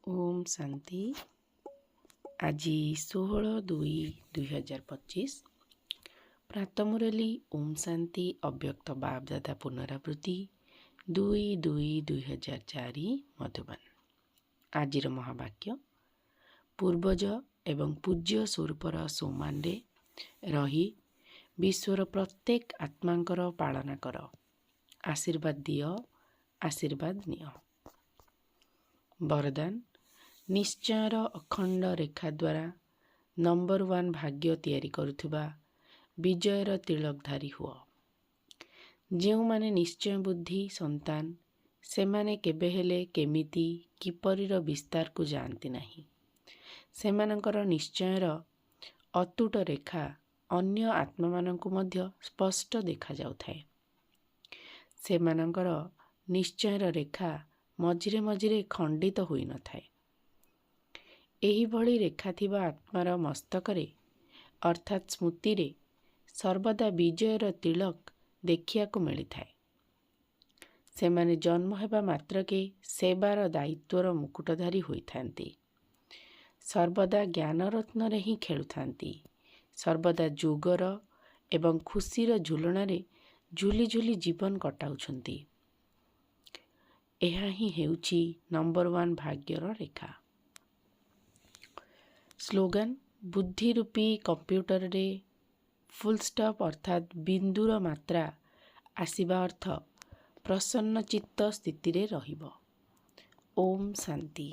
ओम शांति। आज 16/2/2025 प्रातमुरली ओम शांति अव्यक्त बापदादा पुनरावृत्ति 2/2/2004 मधुबन। आजिर महावाक्य पूर्वज एवं पूज्य स्वरूपर सोमान रे रही विश्वर प्रत्येक आत्मांकर पालना कर, आशीर्वाद दियो, आशीर्वाद नियो। वरदान निश्चयर अखंड रेखा द्वारा नंबर 1 भाग्य तैयारी करुथुबा विजयर तिलकधारी हुआ। जो माने निश्चय बुद्धि संतान से माने केबे हेले केमिति किपरिर विस्तार को जानती नहीं। सेमानंकर निश्चयर अतुट रेखा अन्य आत्मा मानंकु मध्य स्पष्ट देखा जाउथाए। सेमानंकर निश्चयर रेखा मझिरे मझिरे खंडित होई न थाए। एही भली रेखा थिबा आत्मार मस्तकरे अर्थात स्मृति रे सर्वदा विजयर तिलक देखिया को मिली थाए। सेमाने जन्म हेबा मात्रके सेवार दायित्वर मुकुटधारी होई थांती। सर्वदा ज्ञान रत्न रे ही खेलु थांती। सर्वदा जोगर एवं खुशीर झुलणारे झुली झुली जीवन कटाउछंती। एहा ही हेउची नंबर 1 भाग्यर रेखा। स्लोगन बुद्धि रूपी कंप्यूटर रे फुल स्टॉप अर्थात बिंदुर मात्रा आसिबा अर्थ प्रसन्न चित्त स्थिति रे रहिबो। ओम शांति।